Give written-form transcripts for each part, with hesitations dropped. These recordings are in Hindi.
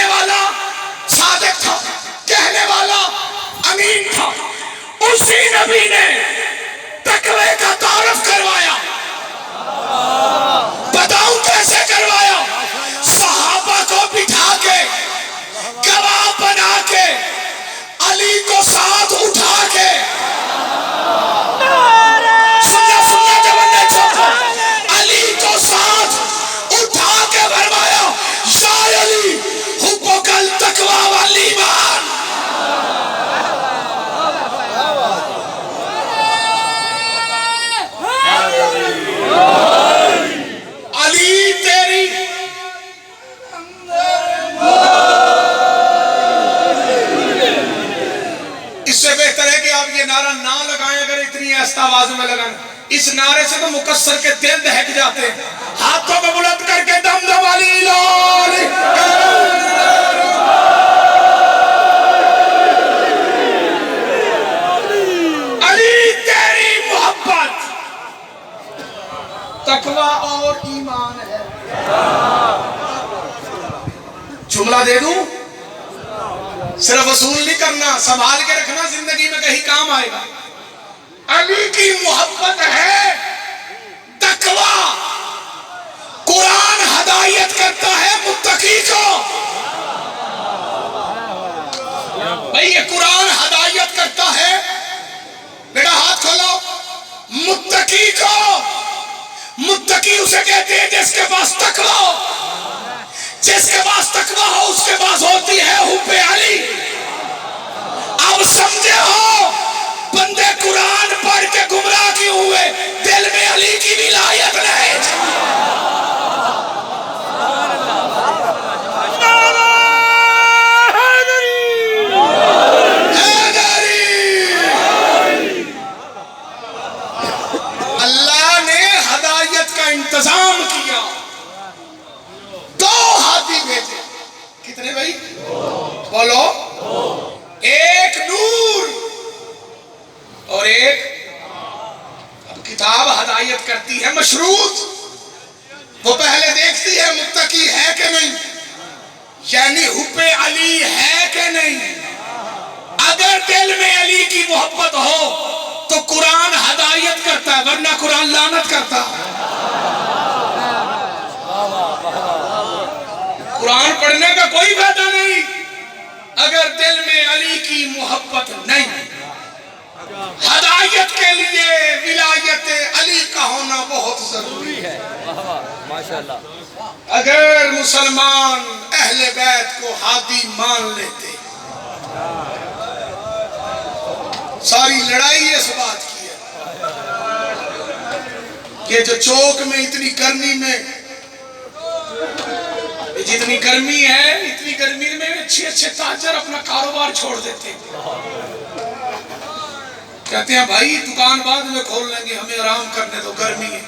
वाला सादिक था, कहने वाला अमीन था। उसी नबी ने तकवे का तारुफ करवाया। बताऊं कैसे करवाया? सहाबा को बिठा के, गवाह बना के, अली को साथ उठा के, सुनना जवान चुप, अली को साथ उठा के फरमाया, या अली हुब्बुकल तकवा वल ईमान। अली तेरी इससे बेहतर है कि आप ये नारा ना लगाएं। अगर इतनी ऐसा आवाज में लगाएं, इस नारे से तो मुकस्सर के दिल दहक जाते हैं। हाथों को बुलंद करके दमदम अली लाल, अली तेरी मोहब्बत तकवा और ईमान है। जुमला दे दूं, सिर्फ वसूल नहीं करना, संभाल के रखना, जिंदगी में कहीं काम आएगा। अली की मोहब्बत है तकवा। कुरान हदायत करता है मुत्तकी को। भाई ये कुरान हदायत करता है, मेरा हाथ खोलो, मुत्तकी को। मुत्तकी उसे कहते हैं जिसके पास तकवा हो। जिसके पास तकवा हो उसके पास होती है हुब्बे अली। अब समझे हो बंदे कुरान पढ़ के गुमराह क्यों हुए? दिल में अली की विलायत नहीं। अल्लाह ने हदायत का इंतजाम किया, दो हाथी भेजे। कितने भाई बोलो? एक नूर और एक। अब किताब हदायत करती है मशरूत, वो पहले देखती है मुत्तकी है कि नहीं, यानी हुब्बे अली है कि नहीं। अगर दिल में अली की मोहब्बत हो तो कुरान हदायत करता है, वरना कुरान लानत करता है। कुरान पढ़ने का कोई फायदा नहीं अगर दिल में अली की मोहब्बत नहीं। हदायत के लिए विलायत अली का होना बहुत जरूरी है। माशाअल्लाह। अगर मुसलमान अहले बैत को हादी मान लेते, सारी लड़ाई इस बात की है। ये जो चौक में इतनी गर्मी में, जितनी गर्मी है, इतनी गर्मी में अच्छे ताजर अपना कारोबार छोड़ देते हैं। कहते हैं भाई दुकान बाद में खोल लेंगे, हमें आराम करने दो, गर्मी है।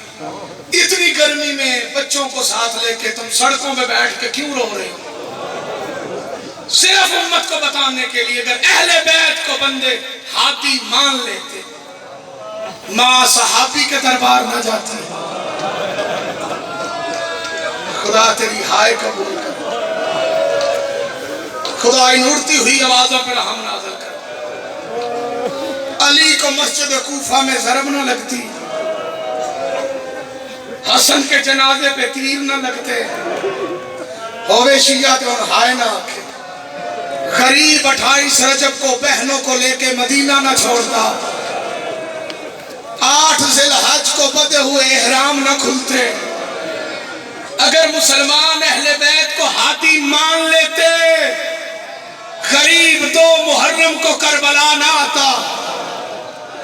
इतनी गर्मी में बच्चों को साथ लेके तुम सड़कों पे बैठ के क्यों रो रहे हो? सिर्फ उम्मत को बताने के लिए। अगर अहले बैत को बंदे हादी मान लेते, मां सहाबी के दरबार न जाते। खुदा तेरी हाय कबूल कर, खुदा इन उड़ती हुई आवाजों पर रहम नाज़िल कर। अली को मस्जिद कूफा में ज़रब न लगती, हसन के जनाजे पे तीर न लगते, होवे शिया तो हाय ना आखे। गरीब 28 रजब को बहनों को लेके मदीना न छोड़ता, 8 ज़िलहज को बदे हुए एहराम न खुलते। अगर मुसलमान अहले बैत को हादी मान लेते, गरीब 2 मुहर्रम को करबला ना आता,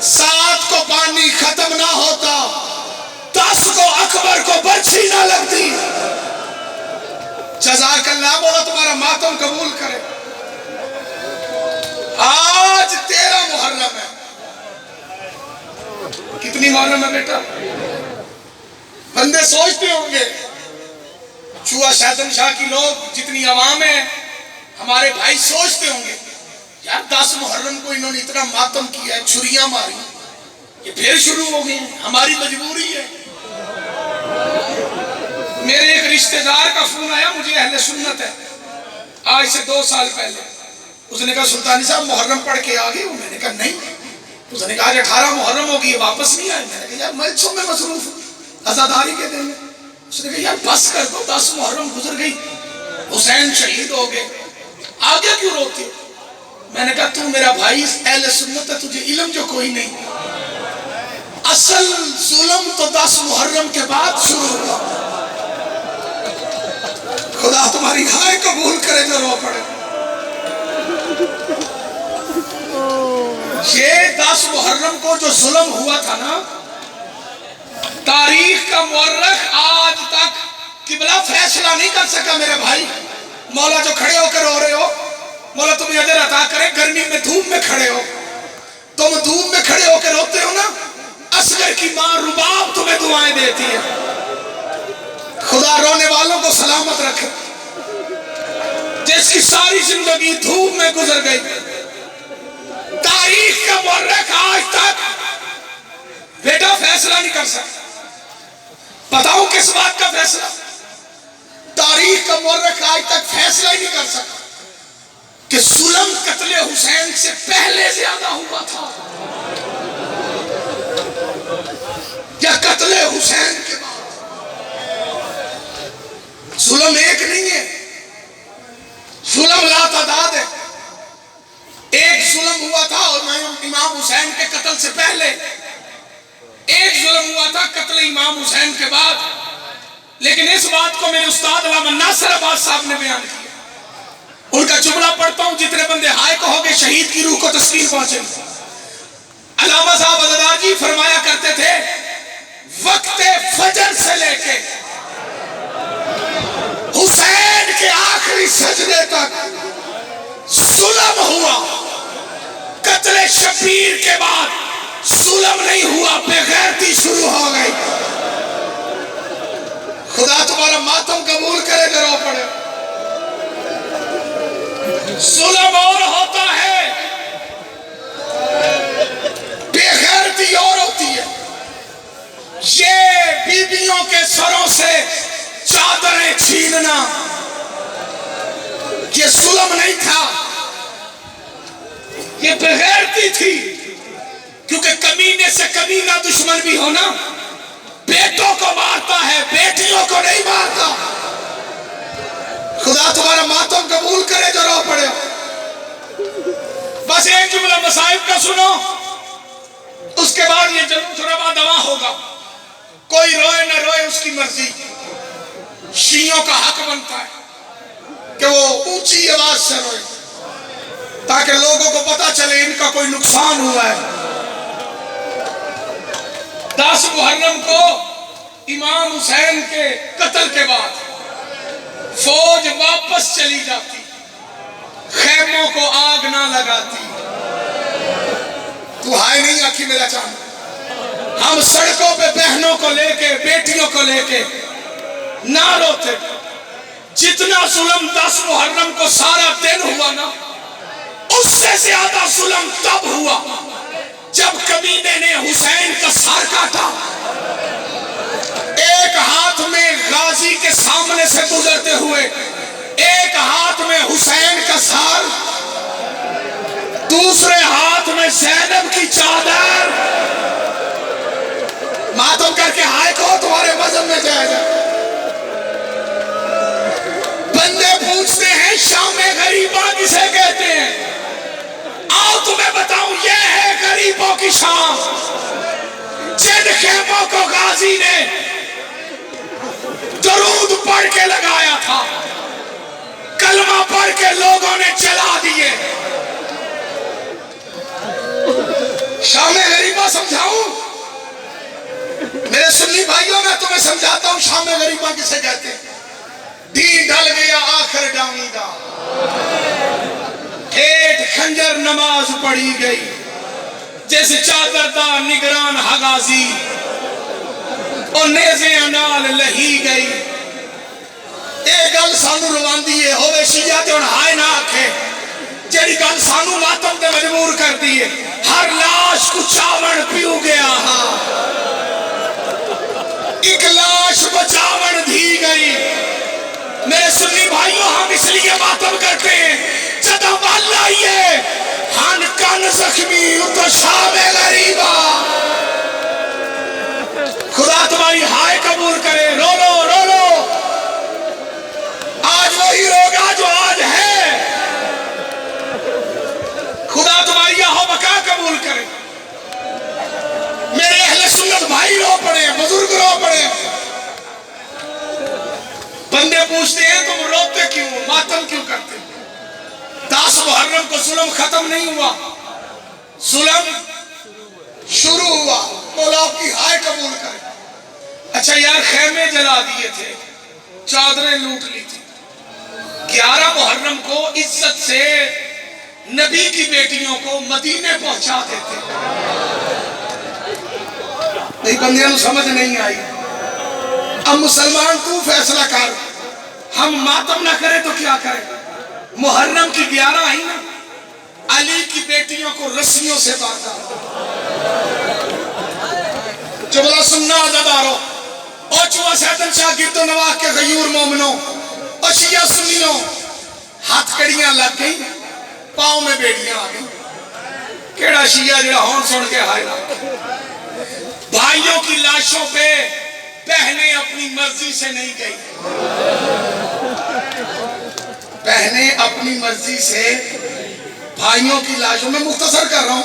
7 को पानी खत्म ना होता, 10 को अकबर को बर्छी ना लगती। जज़ाकल्लाह, बोला तुम्हारा मातम कबूल करे। आज 13 मुहर्रम है। कितनी मुहर्रम है बेटा? बंदे सोचते होंगे, चुआ शादन शाह की लोग जितनी अवाम है, हमारे भाई सोचते होंगे यार 10 मुहर्रम को इन्होंने इतना मातम किया है, छुरियां मारी, ये फिर शुरू हो गई, हमारी मजबूरी है। मेरे एक रिश्तेदार का फोन आया, मुझे अहले सुन्नत है, आज से 2 साल पहले। उसने कहा सुल्तानी साहब मुहर्रम पढ़ के आ गए हो? मैंने कहा नहीं। उसने कहा आज 18 मुहर्रम होगी, वापस नहीं आए। मैंने कहा यार मलसों में मसरूफ हूं, आजादारी के दिन में। उसने कहा यार बस कर दो, 10 मुहर्रम गुजर गई, हुसैन शहीद हो गए, आगे क्यों रोती हो? मैंने कहा तू मेरा भाई अहले सुन्नत है, तुझे इल्म जो कोई नहीं। असल जुल्म तो 10 मुहर्रम के बाद शुरू हुआ। खुदा तुम्हारी हाय कबूल करे जो रो पड़े। ये 10 मुहर्रम को जो जुल्म हुआ था ना, तारीख का मुअर्रिख आज तक किबला फैसला नहीं कर सका मेरे भाई। मौला जो खड़े होकर रो रहे हो, मौला तुम्हें अजर अता करे। गर्मी में धूप में खड़े हो, तुम धूप में खड़े होकर रोते हो ना, असगर की मां रुबाब तुम्हें दुआएं देती है। खुदा रोने वालों को सलामत रखे, जिसकी सारी जिंदगी धूप में गुजर गई। तारीख का मुअर्रिख आज तक बेटा फैसला नहीं कर सकता। बताओ किस बात का फैसला? तारीख का मुअर्रिख आज तक फैसला ही नहीं कर सकता कि जुल्म कत्ले हुसैन से पहले ज्यादा हुआ था या कत्ले हुसैन के बाद। जुल्म एक नहीं है, जुल्म लातादाद है। एक जुल्म हुआ था और इमाम हुसैन के कत्ल से पहले, एक जुल्म हुआ था कत्ल इमाम हुसैन के बाद। लेकिन इस बात को मेरे उस्ताद अल्लामा नासिर अब्बास साहब ने बयान किया। उनका जुमला पढ़ता हूं, जितने बंदे हाय कहोगे शहीद की रूह को तस्कीन पहुंचेगी। अल्लामा साहब अज़दार जी फरमाया करते थे, वक्त फजर से लेके हुसैन के आखिरी सजदे तक जुल्म हुआ। कत्ले शबीर के बाद जुल्म नहीं हुआ, बेगैरती शुरू हो गई। खुदा तुम्हारा मातम कबूल करे जो रो पड़े। जुल्म और होता है, बेगैरती और होती है। ये बीबियों के सरों से चादरें छीनना ये जुल्म नहीं था, ये बेगैरती थी। क्योंकि कमीने से कमीना दुश्मन भी हो ना, बेटों को मारता है, बेटियों को नहीं मारता। खुदा तुम्हारा मातम कबूल करे जो रो पड़े। बस एक जुमला मसाइब का सुनो, उसके बाद ये जुर्मा दवा होगा। कोई रोए न रोए उसकी मर्जी। शियों का हक बनता है कि वो ऊंची आवाज से रोए, ताकि लोगों को पता चले इनका कोई नुकसान हुआ है। 10 मुहर्रम को इमाम हुसैन के कत्ल के बाद फौज वापस चली जाती, खेमों को आग ना लगाती। तू हाय नहीं आखी मेरा चांद। हम सड़कों पे बहनों को लेके, बेटियों को लेके ना रोते। जितना जुल्म 10 मुहर्रम को सारा दिन हुआ ना, उससे ज्यादा जुल्म तब हुआ जब कमीने ने हुसैन का सर काटा। एक हाथ में गाजी के सामने से गुजरते हुए, एक हाथ में हुसैन का सर, दूसरे हाथ में ज़ैनब की चादर। मातम करके हाय को तुम्हारे मजहब में जाएगा। बंदे पूछते हैं शामे गरीबा किसे कहते हैं? आओ तुम्हें बताऊं, यह है गरीबों की शाम। जिन खेमों को गाजी ने दरूद पढ़ के लगाया था, कलमा पढ़ के लोगों ने जला दिए। शामे गरीबा समझाऊं? मेरे सुन्नी भाइयों, मैं तुम्हें समझाता हूं शामे गरीबा किसे कहते हैं। दीन ढल गया आखिर डामीदा, हेठ खंजर नमाज पढ़ी गई, जैसे चादरदा निगरान हगाजी और नेज़े नाल लही गई। ये गल सानू रवांदी है, होवे शिया ते हुण हाय ना आखे। जेड़ी गल सानू मातम ते मजबूर कर दी है, हर लाश को चावण पीऊ गया। एक लाश बचावण दी गई। मेरे सुन्नी भाइयों, हम इसलिए मातम करते हैं जदा वाला ये हन कन जख्मी तो शाम गरीबा। खुदा तुम्हारी हाय कबूल करे। रो लो रो लो, आज वही रोगा जो आज है। खुदा तुम्हारी यहाँ बका कबूल करे। मेरे अहले सुन्नत भाई रो पड़े, बुजुर्ग रो पड़े। बंदे पूछते हैं तुम रोते क्यों, मातम क्यों करते? 10 मुहर्रम को जुल्म खत्म नहीं हुआ, जुल्म शुरू हुआ। मौला आपकी हाय कबूल करे। अच्छा यार, खेमे जला दिए थे, चादरें लूट ली थी। 11 मुहर्रम को इज्जत से नबी की बेटियों को मदीने पहुंचा देते। नहीं, बंदियों को समझ नहीं आई। अब मुसलमान तू फैसला कर, हम मातम ना करें तो क्या करें? मुहर्रम की 11 आई ना, अली की बेटियों को रस्सियों से बांधा। जो बोला सुन्ना आजादारो और चुआ सैदन शागिर्दो नवाह के गयूर मोमिनो और शिया सुन्नियों, हथकड़ियां लग गई, पांव में बेड़ियां आ गई। केड़ा शिया जो हौन सुन के हाय ना। भाइयों की लाशों पे बहनें अपनी मर्जी से नहीं गई, बहनें अपनी मर्जी से भाइयों की लाशों में, मुख्तसर कर रहा हूं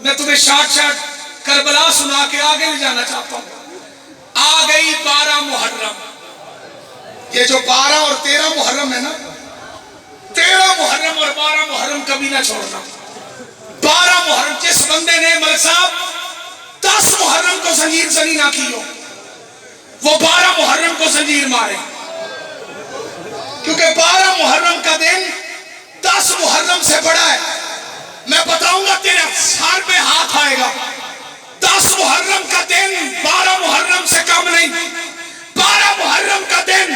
मैं तुम्हें, शाट करबला सुना के आगे ले जाना चाहता हूं। आ गई 12 मुहर्रम। ये जो 12 और 13 मुहर्रम है ना, 13 मुहर्रम और 12 मुहर्रम कभी ना छोड़ना। 12 मुहर्रम जिस बंदे ने मलिक साहब 10 मुहर्रम को जंजीर जनी ना की हो, वो 12 मुहर्रम को जंजीर मारे। क्योंकि 12 मुहर्रम का दिन 10 मुहर्रम से बड़ा है। मैं बताऊंगा तेरे सार पे हाथ आएगा। 10 मुहर्रम का दिन 12 मुहर्रम से कम नहीं, 12 मुहर्रम का दिन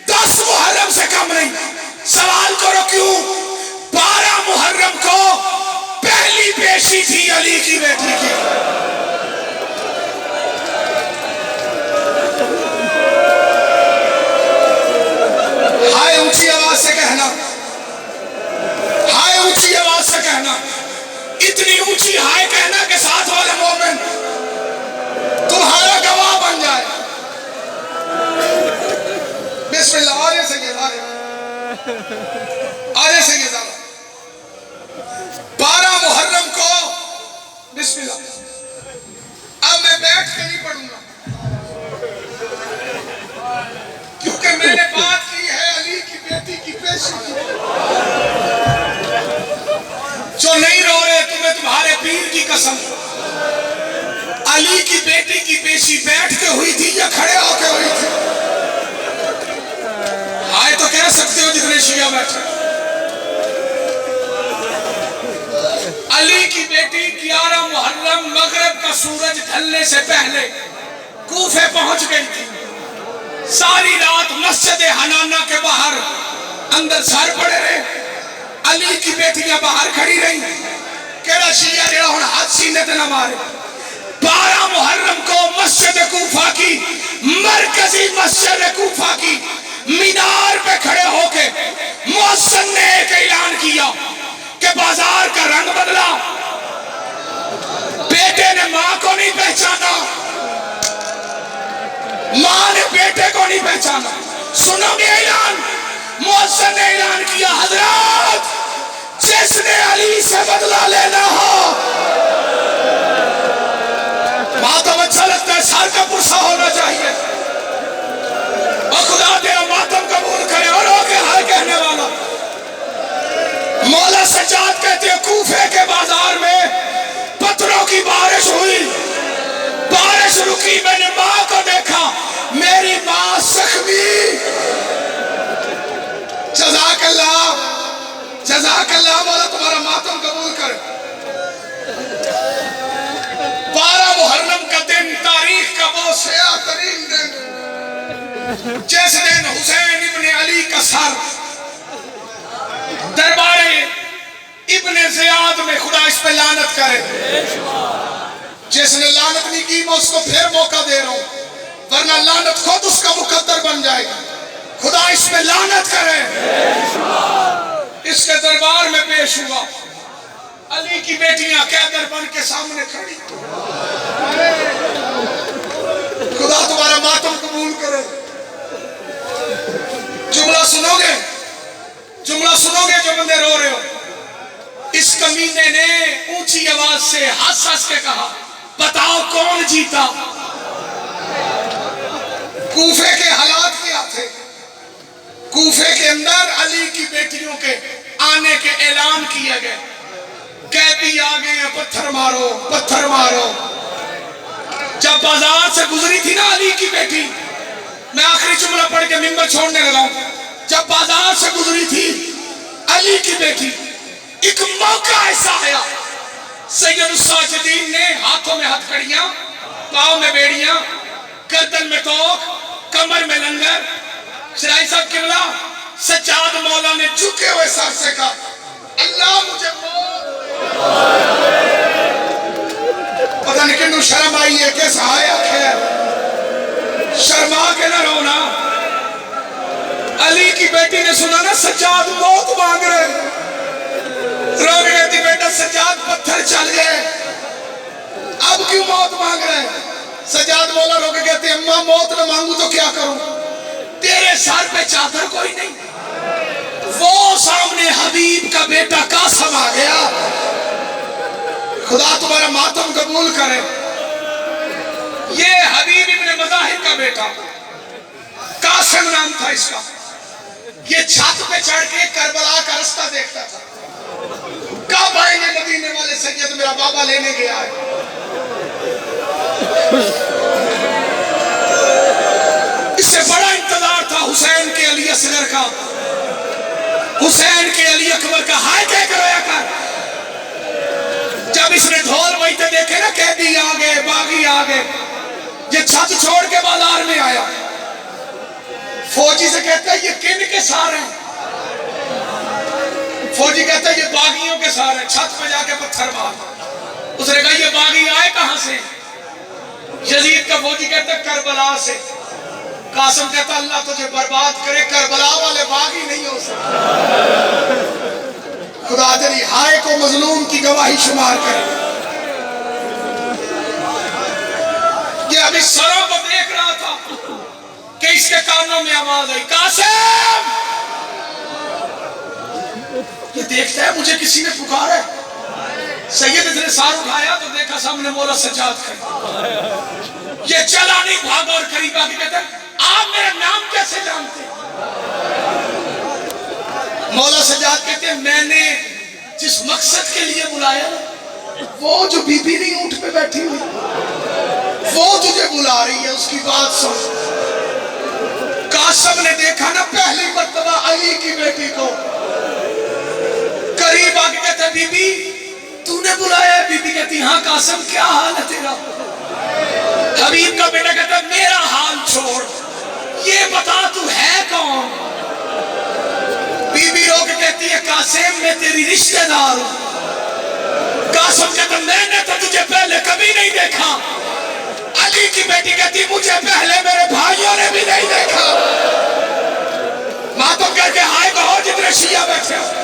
10 मुहर्रम से कम नहीं। सवाल करो क्यों? 12 मुहर्रम को पहली पेशी थी अली की बेटी की। हाय ऊंची आवाज से कहना, हाय ऊंची आवाज से कहना, इतनी ऊंची हाय कहना के साथ वाले मोमिन तुम्हारा गवाह बन जाए। बिस्मिल्लाह, आगे से ये 12 मुहर्रम को बिस्मिल्लाह। अब मैं बैठ के नहीं पढ़ूंगा क्योंकि मैंने बात की है अली की बेटी की पेशी की। जो नहीं रो रहे, तुम्हें तुम्हारे पीर की कसम, अली की बेटी की पेशी बैठ के हुई थी या खड़े होके हुई थी? हाय तो कह सकते हो जितने शिया बैठे। अली की बेटी 11 मुहर्रम मगरिब का सूरज ढलने से पहले कूफे पहुंच गई थी। सारी रात मस्जिद हनाना के बाहर अंदर सर पड़े रहे। अली की बेटियां बाहर खड़ी रही। केड़ा शिया जेड़ा हुन हाथ सीने ते ना मारे। 12 मुहर्रम को मस्जिद कूफा की, मरकजी मस्जिद कूफा की मीनार पे खड़े होके मुअज्जिन ने एक ऐलान किया कि बाजार का रंग बदला। बेटे ने मां को नहीं पहचाना, मां ने बेटे को नहीं पहचाना। सुनोगे ऐलान? मुअज्जिन ने ऐलान किया, हजरत जिसने अली से बदला लेना हो, मातम अच्छा लगता है, सर का पुरसा होना चाहिए। और खुदा तेरा मातम कबूल करे। और होके हाय कहने वाला मौला सज्जाद कहते हैं, कूफे के बाजार में पत्थरों की बारिश हुई, बारिश रुकी, मैंने मां को देखा, मेरी मां जख्मी। जज़ाकल्लाह, जज़ाकल्लाह, मौला तुम्हारा मातम कबूल करे। 12 मुहर्रम का दिन तारीख का वो सया तरीन दिन, जिस दिन हुसैन इब्ने अली का सर दरबारे इब्ने ज़ियाद में, खुदा इस पे लानत करे, जिसने लानत नहीं की मैं उसको फिर मौका दे रहा हूं, वरना लानत खुद उसका मुकद्दर बन जाएगी। खुदा इसमें लानत करे। इसके दरबार में पेश हुआ, अली की बेटियां कैदर बन के सामने खड़ी। खुदा तुम्हारा मातम कबूल करे। जुमला सुनोगे, जुमला सुनोगे जो बंदे रो रहे हो। इस कमीने ने ऊंची आवाज से हंस हंस के कहा, बताओ कौन जीता। कूफे के हालात क्या थे? कूफे के अंदर अली की बेटियों के आने के ऐलान किए गए। कैदी आ गए हैं, पत्थर मारो, पत्थर मारो। जब बाजार से गुजरी थी ना अली की बेटी, मैं आखिरी जुमला पढ़ के मिंबर छोड़ने लगा हूं। जब बाजार से गुजरी थी अली की बेटी, एक मौका ऐसा आया, सैयद साजिदीन ने हाथों में हथकड़ियां, पांव में बेड़ियां, गर्दन में तोक, कमर में लंगर। शराई साहब किबला सज्जाद मौला ने झुके हुए सर से कहा, अल्लाह मुझे पता नहीं किन्नू शर्म आई है, कैसा आया खैर, शर्मा के ना रोना। अली की बेटी ने सुना ना सज्जाद मौत मांग रहे, रोने कहती बेटा सज्जाद पत्थर चल गए, अब क्यों मौत मांग रहे? सज्जाद मौला रोके कहते अम्मा मौत न मांगू तो क्या करूं, तेरे सर पे चादर कोई नहीं। वो सामने हबीब का बेटा कासम आ गया। खुदा तुम्हारा मातम कबूल करे। ये हबीब इब्ने मज़ाहिर का बेटा कासिम नाम था इसका। ये छत पे चढ़ के करबला का रास्ता देखता था, कब आएंगे मदीने वाले सैयद, मेरा बाबा लेने गया है। इससे बड़ा इंतजार था हुसैन के अली असगर का, हुसैन के अली अकबर का। हाय कह कर रोया कर। जब इसने ढोल बजते देखे ना, कैदी आ गए, बागी आ गए, ये छत छोड़ के बाजार में आया। फौजी से कहता है ये किन के सार हैं? फौजी कहता है ये बागियों के सार हैं। छत पे जाके पत्थर मार। उसने कहा ये बागी आए कहां से? यजीद का फौजी कहता है करबला से। कासिम कहता अल्लाह तुझे बर्बाद करे, करबला वाले बागी नहीं हो सकते। खुदा तेरी हाय को मजलूम की गवाही शुमार करे। ये अभी सरों को देख रहा था कि इसके कानों में आवाज आई, कासिम। ये देखता है मुझे किसी ने पुकारा है। सैयद इसने सार उठाया तो देखा सामने मौला सज्जाद खड़ा। ये चला नहीं, भागा और करीब आके कहता आप मेरा नाम कैसे जानते? मौला सज्जाद कहते हैं मैंने जिस मकसद के लिए बुलाया, वो जो बीबी नहीं ऊंट पे बैठी हुई, वो तुझे बुला रही है, उसकी बात सुन। कासिम ने देखा ना पहली मर्तबा अली की बेटी को, करीब आके कहता बीबी तूने बुलाया? बीबी कहती हाँ कासिम क्या हाल है तेरा? हबीब का बेटा कहता मेरा हाल छोड़, ये बता तू है कौन? बीबी रो के कहती है कासिम मैं तेरी रिश्तेदार हूं। कासिम कहता मैंने तो तुझे पहले कभी नहीं देखा। अली की बेटी कहती मुझे पहले मेरे भाइयों ने भी नहीं देखा। मातम करके हाय कहो जितने शिया बैठे हो।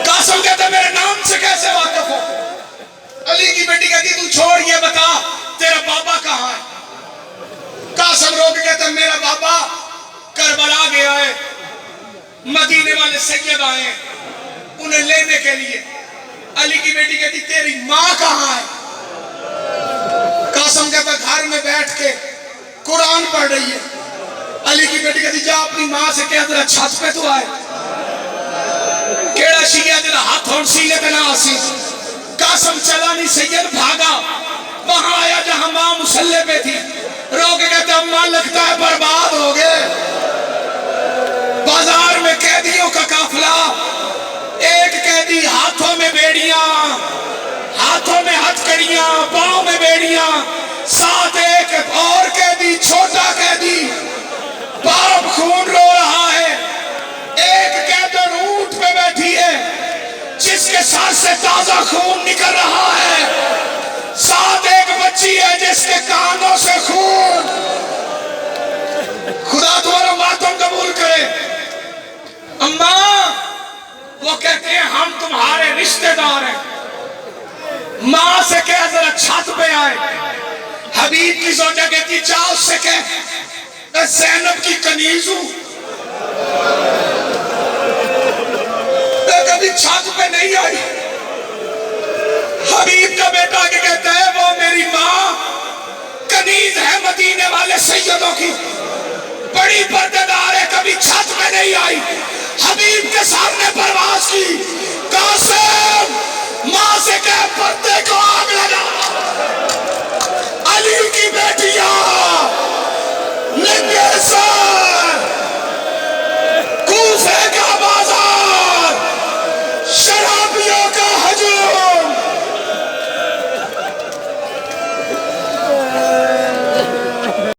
कासिम कहता मेरे नाम से कैसे वाकिफ हो? अली की बेटी कहती तू छोड़, ये बता तेरा बाबा कहाँ है? कासिम रो के कहता मेरा बाबा करबला गया है, मदीने वाले सैयद आए उन्हें लेने के लिए। अली की बेटी कहती तेरी माँ कहाँ है? कासिम कहता घर में बैठ के कुरान पढ़ रही है। अली की बेटी कहती जा अपनी माँ से कह तेरा छत पे तो आए, केड़ा शिया तेरा हाथ और सीने पे ना आसी। कासिम चला नहीं, सैयद भागा, वहां आया जहां माँ मुसल्ले पे थी। रो के कहते अम्मा लगता है बर्बाद हो गए। बाजार में कैदियों का काफिला, एक कैदी हाथों में बेड़ियां, हाथों में हथकड़ियां, पांव में बेड़ियां, साथ एक और कैदी छोटा कैदी बाप खून रो रहा है। एक कैदी ऊंट पे बैठी है जिसके सर से ताजा खून निकल रहा है। साथ एक बच्ची है जिसके कानों पर्देदार है। माँ से कह जरा छत पे आए। हबीब की सोचा कहती जा उससे कह मैं ज़ैनब की कनीज हूं, मैं कभी छत पे नहीं आई। हबीब का बेटा आके कहता है वो मेरी माँ कनीज है मदीने वाले सैयदों की, बड़ी पर्देदार है, कभी छत पे नहीं आई। हबीब के सामने परवाज की। कासिम माँ से कह पर्दे को आग लगा। अली की बेटियां नंगे सर